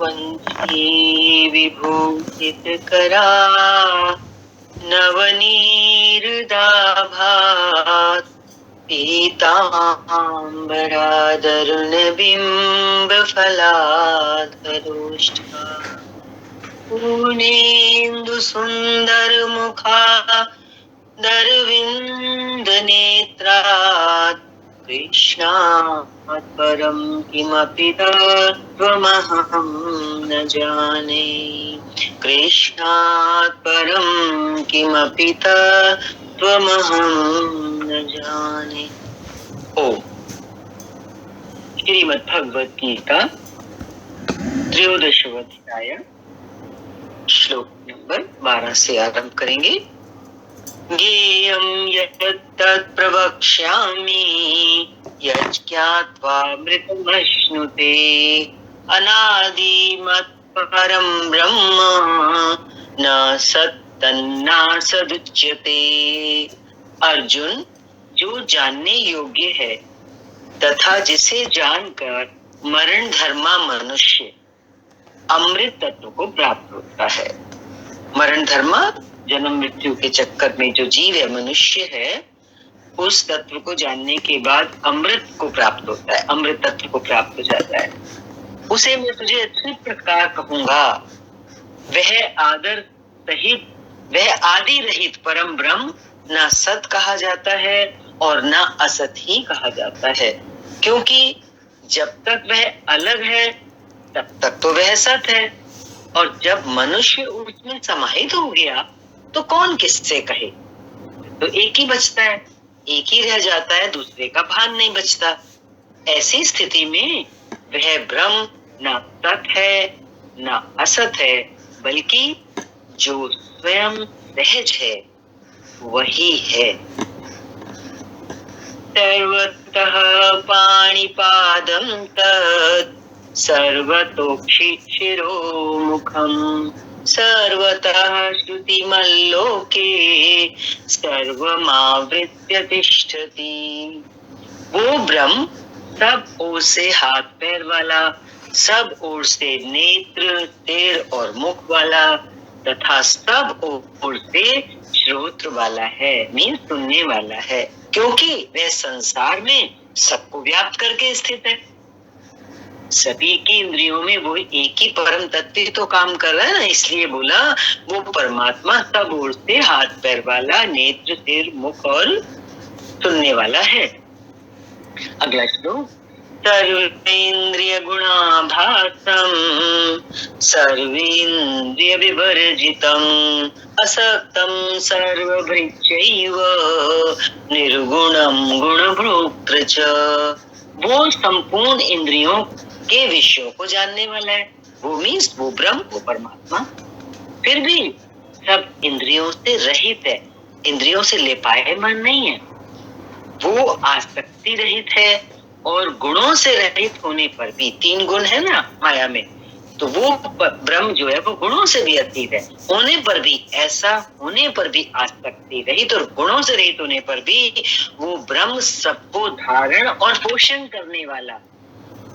वंशी विभूषितकरा नवनीरदाभात् पीताम्बरादरुणबिम्बफलाधरोष्ठा पूर्णेन्दुसुन्दरमुखा दरविन्दनेत्रात् कृष्णात् परं किमपि तत्त्वमहं न जाने। कृष्णात् परं किमपि तत्त्वमहं न जाने। ओम। श्रीमद् भगवद गीता 13वां अध्याय श्लोक नंबर 12 से आरंभ करेंगे। ज्ञेयं यत् प्रवक्ष्यामि यज्ञात्वामृतमश्नुते अनादिमत् परं ब्रह्म न सत्तन्नासदुच्यते। अर्जुन, जो जानने योग्य है तथा जिसे जानकर मरण धर्मा मनुष्य अमृत तत्व को प्राप्त होता है। मरण धर्मा जन्म मृत्यु के चक्कर में जो जीव है, मनुष्य है, उस तत्व को जानने के बाद अमृत को प्राप्त होता है, अमृत तत्व को प्राप्त हो जाता है। उसे मैं तुझे अच्छे प्रकार कहूंगा, वह आदर सहित, वह आदि रहित परम ब्रह्म ना सत कहा जाता है और ना असत ही कहा जाता है, क्योंकि जब तक वह अलग है तब तक तो वह सत है, और जब मनुष्य उसमें समाहित हो गया तो कौन किससे कहे। तो एक ही बचता है, एक ही रह जाता है, दूसरे का भान नहीं बचता। ऐसी स्थिति में वह ब्रह्म ना सत है ना असत है, बल्कि जो स्वयं सहज है वही है। सर्वतः पाणिपादं तत् सर्वतोक्षिशिरोमुखं सर्वतः श्रुतिमल्लोके सर्वमावृत्य तिष्ठति। वो ब्रह्म सब ओर से हाथ पैर वाला, सब ओर से नेत्र, सिर और मुख वाला तथा सब ओर से श्रोत्र वाला है, मीन सुनने वाला है, क्योंकि वह संसार में सबको व्याप्त करके स्थित है। सभी की इंद्रियों में वो एक ही परम तत्व तो काम कर रहा है ना, इसलिए बोला वो परमात्मा सब ओर से हाथ पैर वाला, नेत्र, सिर, मुख और सुनने वाला है। अगला श्लोक। सर्वेन्द्रिय गुणाभासं सर्वेन्द्रिय विवर्जितं असक्तं सर्वभृत्यैव निर्गुणं गुणभोक्तृ च। वो संपूर्ण इंद्रियों के विषयों को जानने वाला है, वो मीन्स वो ब्रह्म, वो परमात्मा, फिर भी सब इंद्रियों से रहित है, इंद्रियों से लेपायमान नहीं है। वो आसक्ति रहित है और गुणों से रहित होने पर भी, 3 गुण है ना माया में, तो वो ब्रह्म जो है वो गुणों से भी अतीत है, होने पर भी, ऐसा होने पर भी आसक्ति रहित और गुणों से रहित होने पर भी वो ब्रह्म सबको धारण और पोषण करने वाला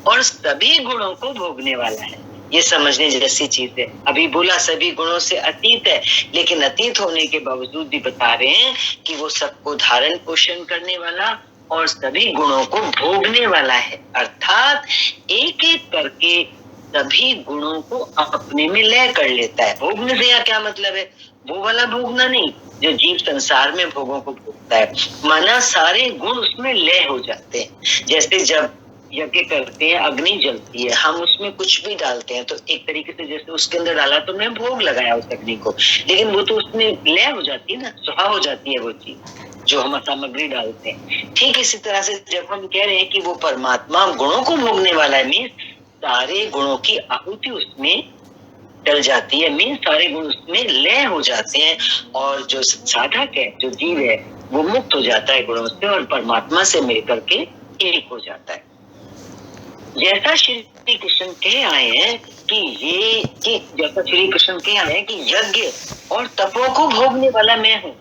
और सभी गुणों को भोगने वाला है। ये समझने जैसी चीज है। अभी बोला सभी गुणों से अतीत है, लेकिन अतीत होने के बावजूद भी बता रहे हैं कि वो सबको धारण पोषण करने वाला और सभी गुणों को भोगने वाला है, अर्थात एक एक करके सभी गुणों को अपने में लय कर लेता है। भोगने से क्या मतलब है? वो वाला भोगना नहीं जो जीव संसार में भोगों को भोगता है, माना सारे गुण उसमें लय हो जाते हैं। जैसे जब यज्ञ करते हैं, अग्नि जलती है, हम उसमें कुछ भी डालते हैं तो एक तरीके से जैसे उसके अंदर डाला तो हमने भोग लगाया उस अग्नि को, लेकिन वो तो उसमें लय हो जाती है ना, सुहा हो जाती है वो चीज जो हम सामग्री डालते हैं। ठीक इसी तरह से जब हम कह रहे हैं कि वो परमात्मा गुणों को भोगने वाला है, मीन्स सारे गुणों की आहुति उसमें डल जाती है, मीन्स सारे गुण उसमें लय हो जाते हैं, और जो साधक है, जो जीव है, वो मुक्त हो जाता है गुणों से और परमात्मा से मिलकर के एक हो जाता है। जैसा श्री कृष्ण कह आए हैं कि जैसा श्री कृष्ण कह आए हैं कि यज्ञ और तपों को भोगने वाला मैं हूँ।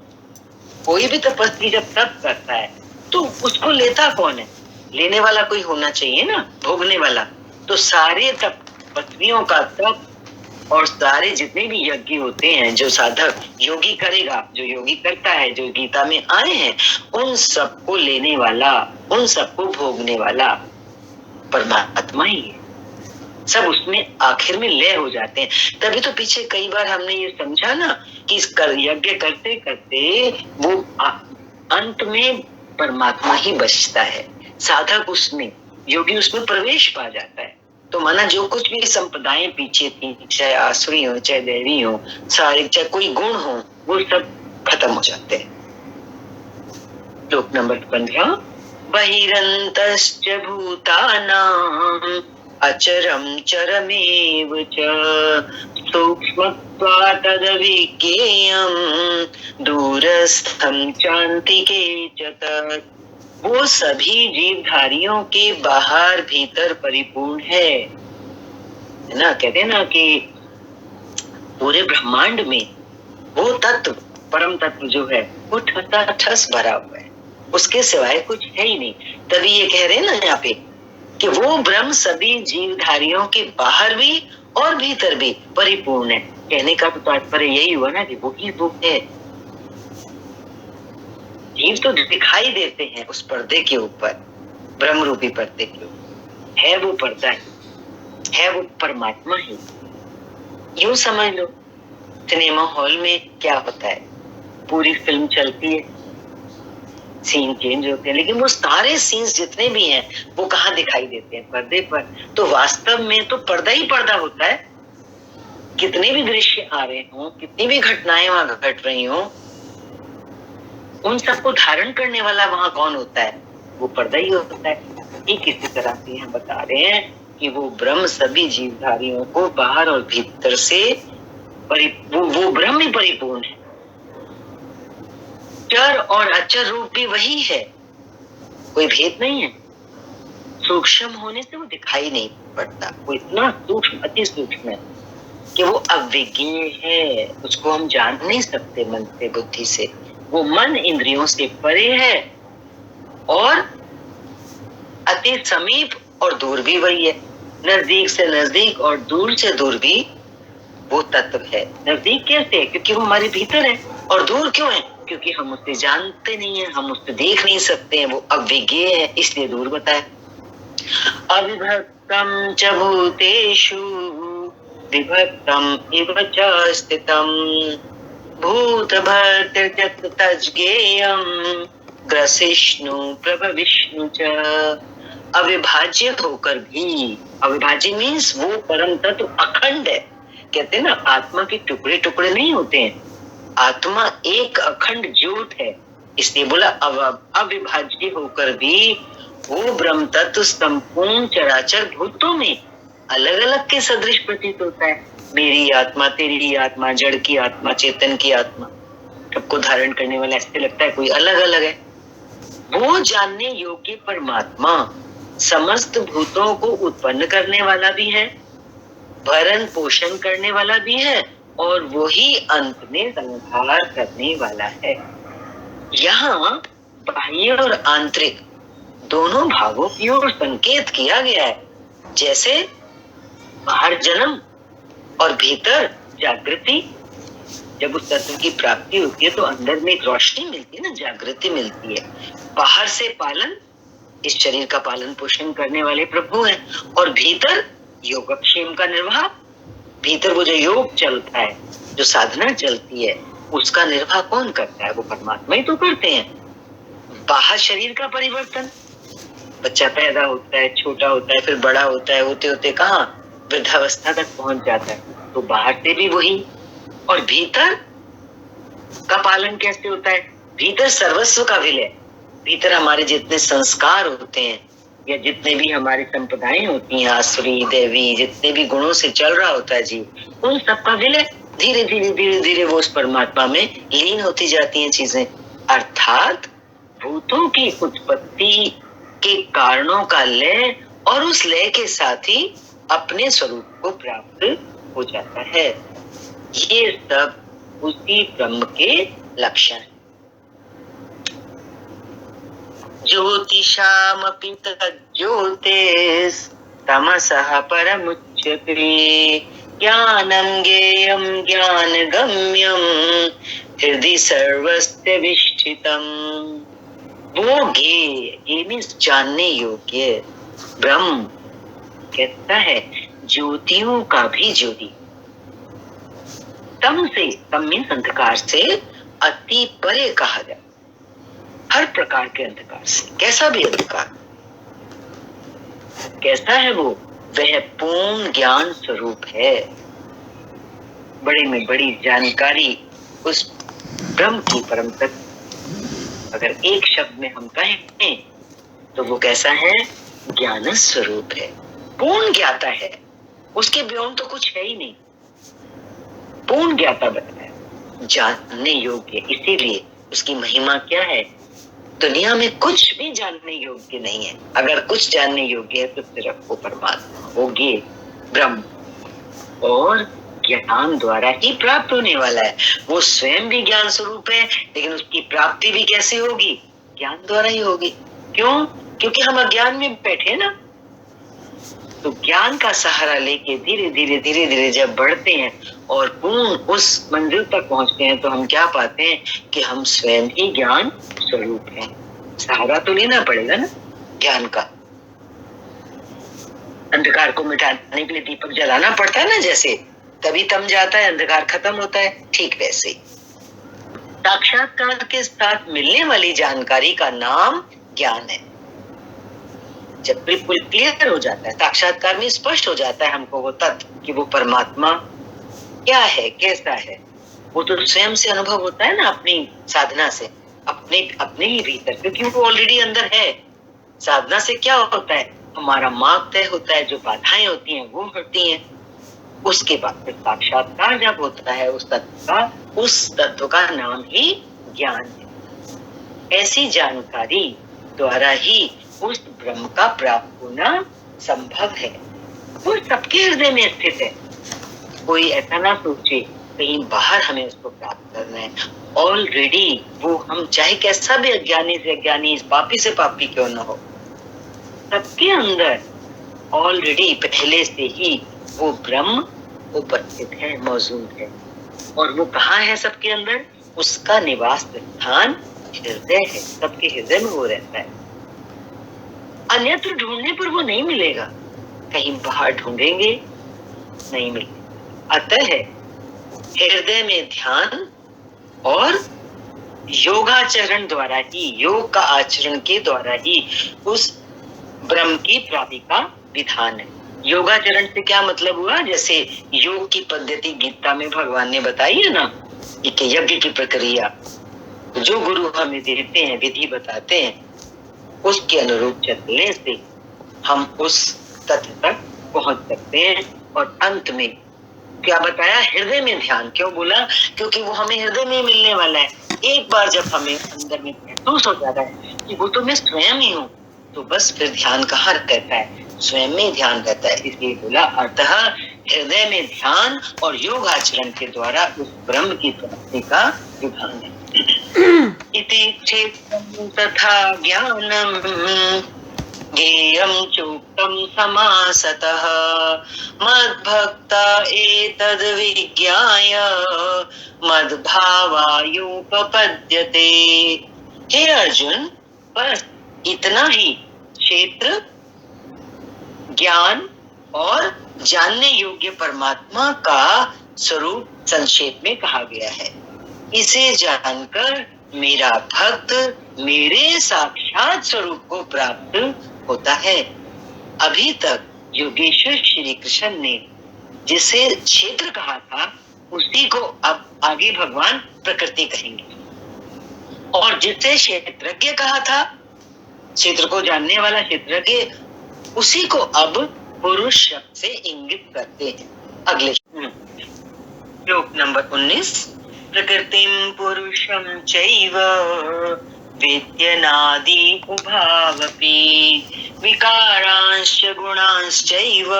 कोई भी तपस्वी जब तप करता है तो उसको लेता कौन है? लेने वाला कोई होना चाहिए ना, भोगने वाला। तो सारे तप तपस्वियों का तप और सारे जितने भी यज्ञ होते हैं जो साधक योगी करेगा, जो योगी करता है, जो गीता में आए हैं, उन सबको लेने वाला, उन सबको भोगने वाला परमात्मा ही है। सब उसमें आखिर में लय हो जाते हैं। तभी तो पीछे कई बार हमने ये समझा ना कि इस यज्ञ करते करते वो अंत में परमात्मा ही बचता है, साधक उसमें, योगी उसमें प्रवेश पा जाता है। तो माना जो कुछ भी संपदाएं पीछे थी, चाहे आसुरी हो, चाहे दैवी हो, सारे, चाहे कोई गुण हो, वो सब खत्म हो जाते हैं। श्लोक नंबर 15। बहिरन्तश्च भूतानां अचरं चरमेव च सूक्ष्मत्वात् तदविज्ञेयं दूरस्थं चान्तिके च तत्। वो सभी जीवधारियों के बाहर भीतर परिपूर्ण है ना। कहते हैं ना कि पूरे ब्रह्मांड में वो तत्व, परम तत्व जो है, वो ठस भरा हुआ है, उसके सिवाय कुछ है ही नहीं। तभी ये कह रहे हैं ना यहाँ पे कि वो ब्रह्म सभी जीवधारियों के बाहर भी और भीतर भी परिपूर्ण है। कहने का तो तात्पर्य यही हुआ ना कि वो ही वो है। जीव तो दिखाई देते हैं उस पर्दे के ऊपर, ब्रह्म रूपी पर्दे के ऊपर, है वो पर्दा है वो परमात्मा ही। यूं समझ लो, सिनेमा हॉल में क्या होता है, पूरी फिल्म चलती है, सीन चेंज होते हैं, लेकिन वो सारे सीन्स जितने भी हैं वो कहाँ दिखाई देते हैं? पर्दे पर। तो वास्तव में तो पर्दा ही पर्दा होता है। कितने भी दृश्य आ रहे हों, कितनी भी घटनाएं वहां घट रही हों, उन सबको धारण करने वाला वहां कौन होता है? वो पर्दा ही होता है। ठीक इसी तरह से हम बता रहे हैं कि वो ब्रह्म सभी जीवधारियों को बाहर और भीतर से वो ब्रह्म ही परिपूर्ण है। चर और अचर रूप भी वही है, कोई भेद नहीं है। सूक्ष्म होने से वो दिखाई नहीं पड़ता, वो इतना सूक्ष्म, अति सूक्ष्म है कि वो अविज्ञेय है, उसको हम जान नहीं सकते मन से, बुद्धि से। वो मन इंद्रियों से परे है और अति समीप और दूर भी वही है। नजदीक से नजदीक और दूर से दूर भी वो तत्व है। नजदीक कैसे है? क्योंकि वो हमारे भीतर है। और दूर क्यों है? क्योंकि हम उससे जानते नहीं है, हम उससे देख नहीं सकते हैं, वो अविज्ञेय है, इसलिए दूर बताए। अविभक्तम च भूतेषु विभक्तम इव च स्थितम भूत भर्तृ तज्ज्ञेयं ग्रसिष्णु प्रभविष्णु च। अविभाज्य होकर भी, अविभाज्य मीन्स वो परम तत्व अखंड है। कहते हैं ना, आत्मा के टुकड़े टुकड़े नहीं होते हैं, आत्मा एक अखंड ज्योत है। इसलिए बोला अविभाज्य होकर भी वो ब्रह्म तत्व संपूर्ण चराचर भूतों में अलग अलग के सदृश प्रतीत होता है। मेरी आत्मा, तेरी आत्मा, जड़ की आत्मा, चेतन की आत्मा, सबको धारण करने वाला ऐसे लगता है कोई अलग अलग है। वो जानने योग्य परमात्मा समस्त भूतों को उत्पन्न करने वाला भी है, भरण पोषण करने वाला भी है, और वही अंत में संहार करने वाला है। यहाँ बाह्य और आंतरिक दोनों भागों की ओर संकेत किया गया है। जैसे बाहर जन्म और भीतर जागृति। जब उस तत्व की प्राप्ति होती है तो अंदर में एक रोशनी मिलती है ना, जागृति मिलती है। बाहर से पालन, इस शरीर का पालन पोषण करने वाले प्रभु हैं, और भीतर योगक्षेम का निर्वाह। भीतर वो जो योग चलता है, जो साधना चलती है, उसका निर्वाह कौन करता है? वो परमात्मा ही तो करते हैं। बाहर शरीर का परिवर्तन, बच्चा पैदा होता है, छोटा होता है, फिर बड़ा होता है, होते होते कहाँ वृद्धावस्था तक पहुंच जाता है, तो बाहर से भी वही। और भीतर का पालन कैसे होता है? भीतर सर्वस्व का विलय, भीतर हमारे जितने संस्कार होते हैं या जितने भी हमारी संप्रदाएं होती हैं, आसुरी दैवी, जितने भी गुणों से चल रहा होता है जीव, उन सबका विलय धीरे धीरे धीरे धीरे वो उस परमात्मा में लीन होती जाती हैं चीजें। अर्थात भूतों की उत्पत्ति के कारणों का लय और उस लय के साथ ही अपने स्वरूप को प्राप्त हो जाता है। ये सब उसी ब्रह्म के लक्षण है। ज्योतिषामपि तज्ज्योतिस् तमसः परमुच्यते उच्यते ज्ञानं ज्ञेयं ज्ञानगम्यं हृदि सर्वस्य विष्ठितम्। वो ज्ञेय मीन्स जानने योग्य ब्रह्म कहता है ज्योतियों का भी ज्योति, तम से, तम मीन्स अंधकार से अति परे कहा जाए, हर प्रकार के अंधकार से। कैसा भी अंधकार, कैसा है वो? वह पूर्ण ज्ञान स्वरूप है। बड़े में बड़ी जानकारी उस ब्रह्म की परम तत्व, अगर एक शब्द में हम कहें तो वो कैसा है? ज्ञान स्वरूप है, पूर्ण ज्ञाता है, उसके बियॉन्ड तो कुछ है ही नहीं, पूर्ण ज्ञाता बताया, जानने योग्य। इसीलिए उसकी महिमा क्या है? दुनिया में कुछ भी जानने योग्य नहीं है। अगर कुछ जानने योग्य है तो सिर्फ वो परमात्मा, वो ज्ञेय ब्रह्म, और ज्ञान द्वारा ही प्राप्त होने वाला है। वो स्वयं भी ज्ञान स्वरूप है, लेकिन उसकी प्राप्ति भी कैसे होगी? ज्ञान द्वारा ही होगी। क्यों? क्योंकि हम अज्ञान में बैठे ना, तो ज्ञान का सहारा लेके धीरे धीरे धीरे धीरे जब बढ़ते हैं और पूर्ण उस मंजिल तक पहुंचते हैं तो हम क्या पाते हैं कि हम स्वयं ही ज्ञान स्वरूप हैं। सहारा तो लेना पड़ेगा ना ज्ञान का। अंधकार को मिटाने के लिए दीपक जलाना पड़ता है ना, जैसे तभी तम जाता है, अंधकार खत्म होता है। ठीक वैसे ही साक्षात्कार के साथ मिलने वाली जानकारी का नाम ज्ञान है। जब बिल्कुल क्लियर हो जाता है, साक्षात्कार में स्पष्ट हो जाता है हमको वो तत्व कि वो परमात्मा क्या है, कैसा है, वो तो स्वयं से अनुभव होता है ना, अपनी साधना से, अपने ही भीतर, क्योंकि वो ऑलरेडी अंदर है। साधना से क्या होता है? हमारा मार्ग तय होता है, जो बाधाएं होती हैं वो हटती हैं। उसके बाद फिर साक्षात्कार जब होता है उस तत्व का नाम ही ज्ञान है। ऐसी जानकारी द्वारा ही उस ब्रह्म का प्राप्त होना संभव है। वो सबके हृदय में स्थित है। कोई ऐसा ना सोचे कहीं बाहर हमें उसको प्राप्त करना है। ऑलरेडी वो, हम चाहे कैसा भी अज्ञानी से अज्ञानी, पापी से पापी क्यों ना हो, सबके अंदर ऑलरेडी पहले से ही वो ब्रह्म उपस्थित है, मौजूद है। और वो कहाँ है सबके अंदर? उसका निवास स्थान हृदय है, सबके हृदय में वो रहता है। अन्यत्र ढूंढने पर वो नहीं मिलेगा, कहीं बाहर ढूंढेंगे नहीं मिलेगा। अतः हृदय में ध्यान और योगाचरण द्वारा ही, योग का आचरण के द्वारा ही उस ब्रह्म की प्राप्ति का विधान है। योगाचरण से क्या मतलब हुआ? जैसे योग की पद्धति गीता में भगवान ने बताई है ना, कि यज्ञ की प्रक्रिया जो गुरु हमें देते हैं, विधि बताते हैं, उसके अनुरूप चलने से हम उस तत्व तक पहुंच सकते हैं। और अंत में क्या बताया? हृदय में ध्यान। क्यों बोला? क्योंकि वो हमें हृदय में मिलने वाला है। एक बार जब हमें अंदर में महसूस हो जाता है कि वो तो मैं स्वयं ही हूँ, तो बस फिर ध्यान कहाँ रहता है? स्वयं में ध्यान रहता है। इसलिए बोला अतः हृदय में ध्यान और योग आचरण के द्वारा उस ब्रह्म की प्राप्ति का विधान है। इति चेतम् तथा ज्ञानम् ज्ञेयं चोक्तं समासतः मद्भक्ता एतद् विज्ञाय मद्भावायोपपद्यते। हे अर्जुन, बस इतना ही क्षेत्र, ज्ञान और जानने योग्य परमात्मा का स्वरूप संक्षेप में कहा गया है। इसे जानकर मेरा भक्त मेरे साक्षात स्वरूप को प्राप्त होता है। अभी तक योगेश्वर श्री कृष्ण ने जिसे क्षेत्र कहा था, उसी को अब आगे भगवान प्रकृति कहेंगे। और जिसे क्षेत्रज्ञ कहा था, क्षेत्र को जानने वाला क्षेत्रज्ञ, उसी को अब पुरुष शब्द से इंगित करते हैं। अगले श्लोक नंबर 19। प्रकृतिं पुरुषं चैव वेद्यनादि उभावपि विकारांश्च गुणांश्चैव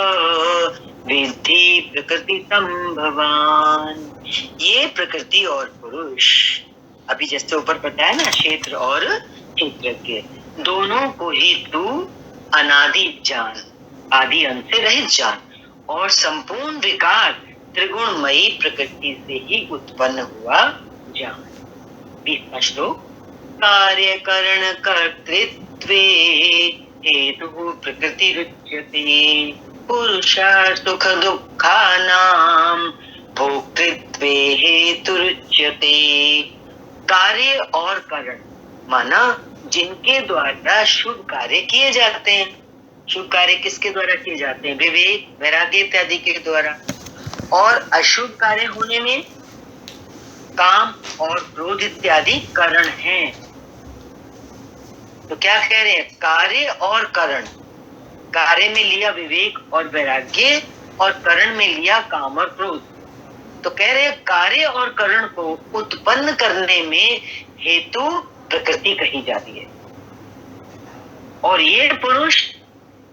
विद्धि प्रकृति संभवान। ये प्रकृति और पुरुष, अभी जैसे ऊपर बताया ना, क्षेत्र और क्षेत्रज्ञ, दोनों को ही तू अनादि जान, आदि अंत से रहित जान, और संपूर्ण विकार त्रिगुणमयी प्रकृति से ही उत्पन्न हुआ जान। 20वां श्लोक। कार्य करण कर्तृत्वे हेतु प्रकृति रुच्यते पुरुषा सुख दुखानां भोक्तृत्वे हेतु रुच्यते। कार्य और कारण माना जिनके द्वारा शुभ कार्य किए जाते हैं। शुभ कार्य किसके द्वारा किए जाते हैं? विवेक, वैराग्य इत्यादि के द्वारा। और अशुभ कार्य होने में काम और क्रोध इत्यादि कारण हैं। तो क्या कह रहे हैं? कार्य और करण। कार्य में लिया विवेक और वैराग्य और करण में लिया काम और क्रोध। तो कह रहे हैं कार्य और करण को उत्पन्न करने में हेतु प्रकृति कही जाती है। और ये पुरुष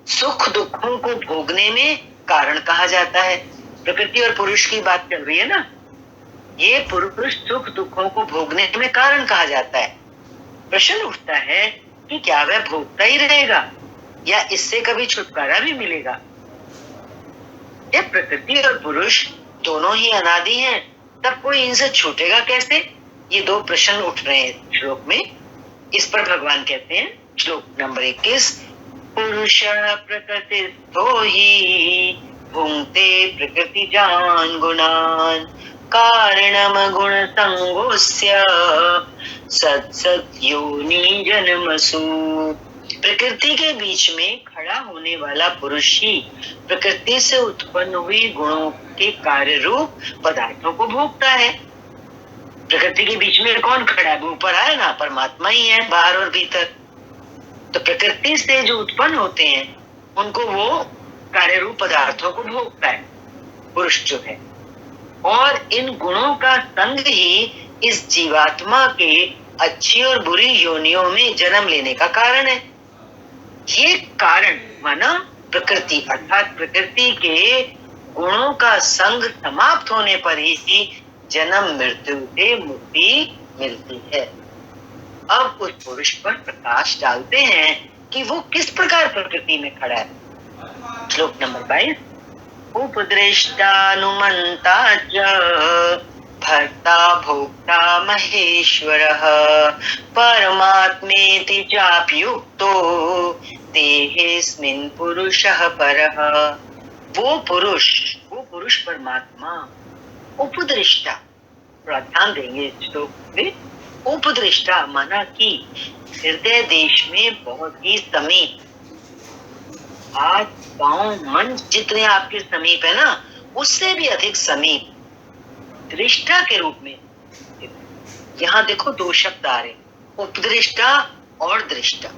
सुख दुखों को भोगने में कारण कहा जाता है। प्रकृति और पुरुष की बात चल रही है ना। ये पुरुष सुख दुखों को भोगने में कारण कहा जाता है। प्रश्न उठता है कि क्या वह भोगता ही रहेगा या इससे कभी छुटकारा भी मिलेगा? ये प्रकृति और पुरुष दोनों ही अनादि हैं, तब कोई इनसे छूटेगा कैसे? ये दो प्रश्न उठ रहे हैं श्लोक में। इस पर भगवान कहते हैं, श्लोक नंबर 21, पुरुष प्रकृतिस्थो हि भुंक्ते प्रकृति जान गुणान कारणम गुण संगोस्य सत सत योनि जन्मसु। प्रकृति के बीच में खड़ा होने वाला पुरुष ही प्रकृति से उत्पन्न हुई गुणों के कार्य रूप पदार्थों को भोगता है। प्रकृति के बीच में कौन खड़ा है? ऊपर आया ना, परमात्मा ही है, बाहर और भीतर। तो प्रकृति से जो उत्पन्न होते हैं उनको वो कार्य रूप पदार्थों को भोगता है पुरुष जो है। और इन गुणों का संग ही इस जीवात्मा के अच्छी और बुरी योनियों में जन्म लेने का कारण है। ये कारण माना प्रकृति, अर्थात प्रकृति के गुणों का संग समाप्त होने पर ही जन्म मृत्यु से मुक्ति मिलती है। अब उस पुरुष पर प्रकाश डालते हैं कि वो किस प्रकार प्रकृति में खड़ा है। श्लोक नंबर 22, उपदृष्टानुमंता च भर्ता भोक्ता महेश्वरः परमात्मेति चाप्युक्तो देहेस्मिन् पुरुषः परः। वो पुरुष परमात्मा उपदृष्टा। थोड़ा ध्यान देंगे इस श्लोक में। उपदृष्टा माना कि हृदय देश में बहुत ही समीप, हाथ पांव मन जितने आपके समीप है ना, उससे भी अधिक समीप दृष्टा के रूप में। यहाँ देखो दो शब्द आ रहे, उपदृष्टा और दृष्टा।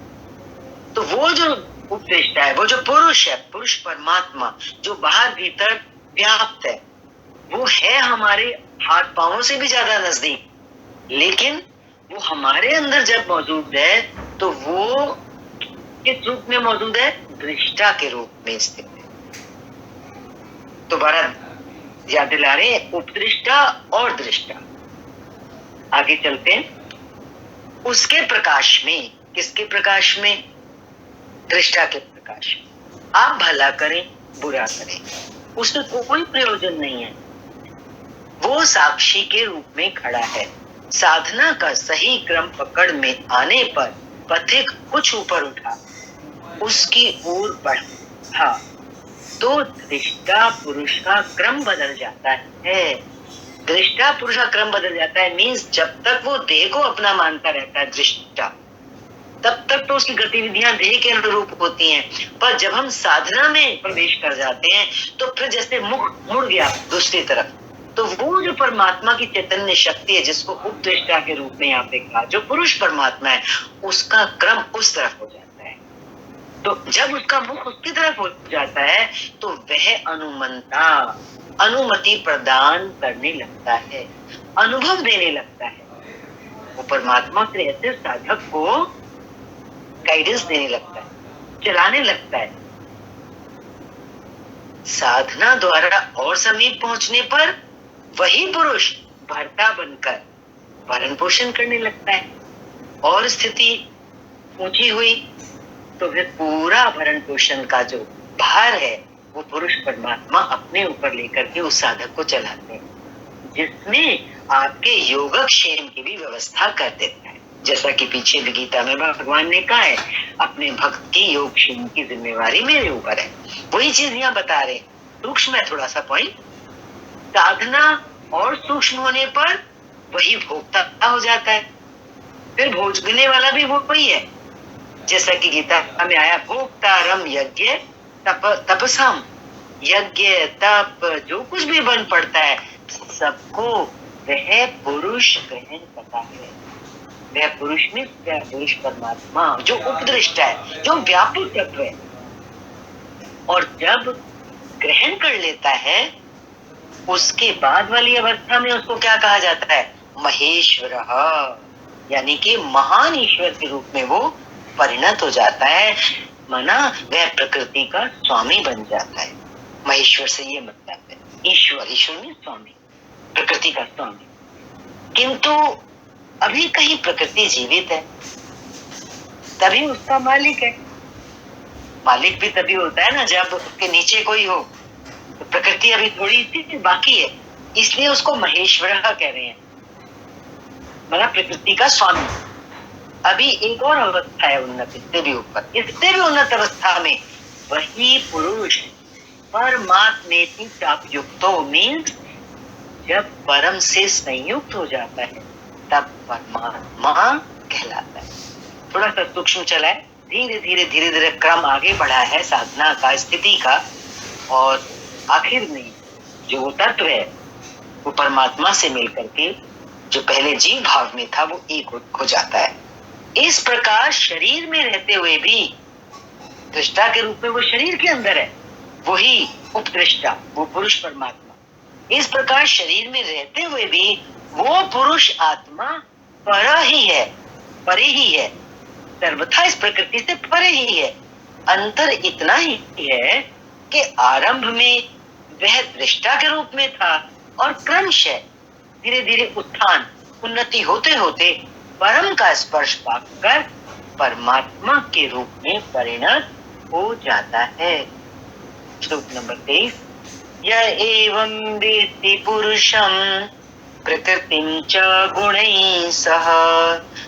तो वो जो उपदृष्टा है, वो जो पुरुष है, पुरुष परमात्मा जो बाहर भीतर व्याप्त है, वो है हमारे हाथ पांवों से भी ज्यादा नजदीक। लेकिन वो हमारे अंदर जब मौजूद है तो वो किस रूप में मौजूद है? दृष्टा के रूप में स्थित है। दोबारा याद दिला रहे हैं, उपदृष्टा और दृष्टा। आगे चलते हैं। उसके प्रकाश में, किसके प्रकाश में? दृष्टा के प्रकाश में। आप भला करें बुरा करें उससे कोई प्रयोजन नहीं है। वो साक्षी के रूप में खड़ा है। साधना का सही क्रम पकड़ में आने पर पथिक कुछ ऊपर उठा, उसकी ओर बढ़ा तो दृष्टा पुरुष का क्रम बदल जाता है। दृष्टा पुरुष का क्रम बदल जाता है मीन्स जब तक वो देह को अपना मानता रहता है दृष्टा, तब तक तो उसकी गतिविधियां देह के अनुरूप होती हैं। पर जब हम साधना में प्रवेश कर जाते हैं तो फिर जैसे मुख मुड़ गया दूसरी तरफ, तो वो जो परमात्मा की चैतन्य शक्ति है जिसको उपदृष्टा के रूप में यहाँ पे कहा, जो पुरुष परमात्मा है, उसका क्रम उस तरफ हो जाता है। तो जब उसका मुख उसकी तरफ हो जाता है तो वह अनुमंता, अनुमति प्रदान करने लगता है, अनुभव देने लगता है। वो परमात्मा से ऐसे साधक को गाइडेंस देने लगता है, चलाने लगता है। साधना द्वारा और समीप पहुंचने पर वही पुरुष भर्ता बनकर भरण पोषण करने लगता है। और स्थिति ऊंची हुई तो फिर पूरा भरण पोषण का जो भार है वो पुरुष परमात्मा अपने ऊपर लेकर के उस साधक को चलाते हैं, जिसमें आपके योगक्षेम की भी व्यवस्था कर देता है। जैसा कि पीछे भी गीता में भगवान ने कहा है, अपने भक्त की योगक्षेम की जिम्मेवारी मेरे ऊपर है। वही चीज यहाँ बता रहे, सूक्ष्म है थोड़ा सा पॉइंट। साधना और सूक्ष्म होने पर वही भोक्ता हो जाता है, फिर भोजने वाला भी वो वही है। जैसा कि गीता में आया, भोक्तारम यज्ञ तपसम, यज्ञ तप जो कुछ भी बन पड़ता है सबको वह पुरुष ग्रहण करता है। वह पुरुष में वह पुरुष परमात्मा जो उपदृष्टा है, जो व्यापक तत्व है, और जब ग्रहण कर लेता है उसके बाद वाली अवस्था में उसको क्या कहा जाता है? महेश्वर, यानी कि महान ईश्वर के रूप में वो परिणत हो जाता है। माना वह प्रकृति का स्वामी बन जाता है। महेश्वर से ये मतलब है ईश्वर, ईश्वर में स्वामी, प्रकृति का स्वामी। किंतु अभी कहीं प्रकृति जीवित है तभी उसका मालिक है। मालिक भी तभी होता है ना जब उसके नीचे कोई हो। तो प्रकृति अभी थोड़ी सी बाकी है, इसलिए उसको महेश्वर कह रहे हैं, मतलब प्रकृति का स्वामी। अभी एक और अवस्था है उन्नत, इससे भी ऊपर, इससे भी उन्नत अवस्था में वही पुरुष परमात्मेति चापयुक्तो मीन्स जब परम से संयुक्त हो जाता है तब परमात्मा कहलाता है। थोड़ा सा सूक्ष्म चला है, धीरे धीरे धीरे धीरे क्रम आगे बढ़ा है साधना का, स्थिति का, और आखिर में जो वो तत्व है वो परमात्मा से मिलकर के जो पहले जीव भाव में था वो एक हो जाता है। इस प्रकार शरीर में रहते हुए भी दृष्टा के रूप में वो शरीर के अंदर है, वही उपदृष्टा, वो पुरुष परमात्मा। इस प्रकार शरीर में रहते हुए भी वो पुरुष आत्मा पर ही है, परे ही है, सर्वथा इस प्रकृति से परे ही है। अंतर इतना ही है कि आरंभ में वह दृष्टा के रूप में था और क्रमशः धीरे धीरे उत्थान उन्नति होते होते परम का स्पर्श पाकर परमात्मा के रूप में परिणत हो जाता है। श्लोक नंबर 23, य एवं वेत्ति पुरुषं प्रकृतिं च गुणैः सह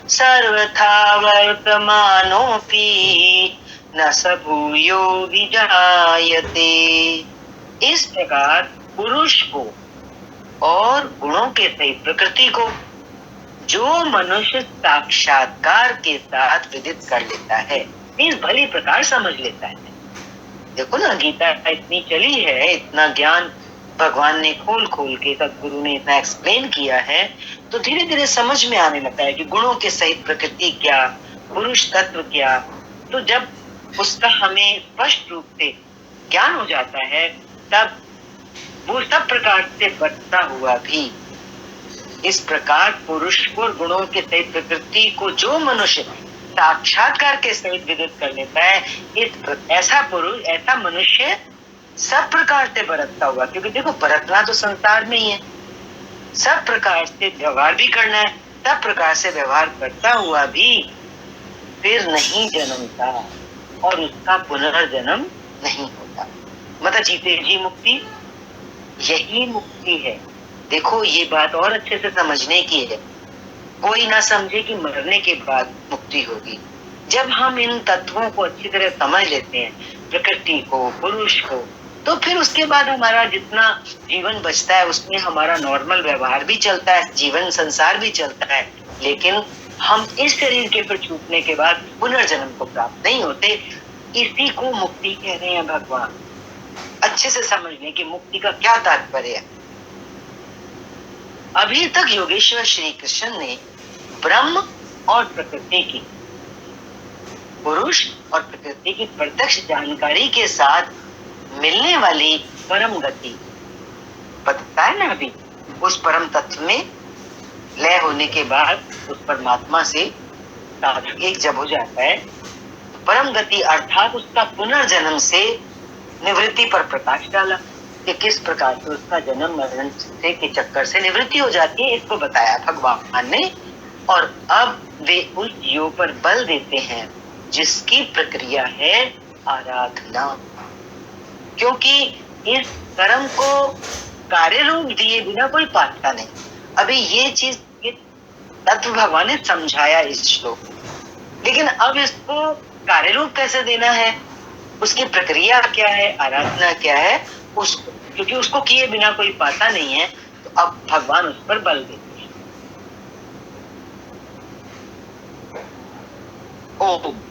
सर्वथा वर्तमानोऽपि न स भूयो विजायते। इस प्रकार पुरुष को और गुणों के सहित प्रकृति को जो मनुष्य साक्षात्कार के साथ विदित कर लेता है, इस भली प्रकार समझ लेता है। देखो ना, गीता इतनी चली है, इतना ज्ञान भगवान ने खोल खोल के, सदगुरु ने इतना एक्सप्लेन किया है, तो धीरे धीरे समझ में आने लगता है कि गुणों के सहित प्रकृति क्या, पुरुष तत्व क्या। तो जब उसका हमें स्पष्ट रूप से ज्ञान हो जाता है तब वो सब प्रकार से बचता हुआ भी इस प्रकार पुरुष को गुणों के सहित प्रकृति को जो मनुष्य साक्षात्कार के सहित विदित कर लेता है, ऐसा पुरुष, ऐसा मनुष्य सब प्रकार से बरतता हुआ, क्योंकि देखो बरतना तो संसार में ही है, सब प्रकार से व्यवहार भी करना है, सब प्रकार से व्यवहार करता हुआ भी फिर नहीं जन्मता और उसका पुनर्जन्म नहीं होता। मतलब जीते जी मुक्ति, यही मुक्ति है। देखो ये बात और अच्छे से समझने की है, कोई ना समझे कि मरने के बाद मुक्ति होगी। जब हम इन तत्वों को अच्छी तरह समझ लेते हैं, प्रकृति को, पुरुष को, तो फिर उसके बाद हमारा जितना जीवन बचता है उसमें हमारा नॉर्मल व्यवहार भी चलता है, जीवन संसार भी चलता है, लेकिन हम इस शरीर के फिर छूटने के बाद पुनर्जन्म को प्राप्त नहीं होते। इसी को मुक्ति कह रहे हैं भगवान। अच्छे से समझ लें कि मुक्ति का क्या तात्पर्य है। अभी तक योगेश्वर श्री कृष्ण ने ब्रह्म और प्रकृति की, पुरुष और प्रकृति की प्रत्यक्ष जानकारी के साथ मिलने वाली परम गति बताया ना। अभी उस परम तत्व में लय होने के बाद उस परमात्मा से साधक एक जब हो जाता है, परम गति अर्थात उसका पुनर्जन्म से निवृत्ति पर प्रकाश डाला कि किस प्रकार से उसका जन्म मरण से के चक्कर से निवृत्ति हो जाती है, इसको बताया भगवान ने। और अब वे उस जीव पर बल देते हैं जिसकी प्रक्रिया है आराधना। क्योंकि इस कर्म को कार्य रूप दिए बिना कोई पाता नहीं। अभी ये चीज, ये तत्व भगवान ने समझाया इस श्लोक में, लेकिन अब इसको कार्य रूप कैसे देना है, उसकी प्रक्रिया क्या है, आराधना क्या है, उसको, क्योंकि उसको किए बिना कोई पाता नहीं है, तो अब भगवान उस पर बल देते हैं। ओम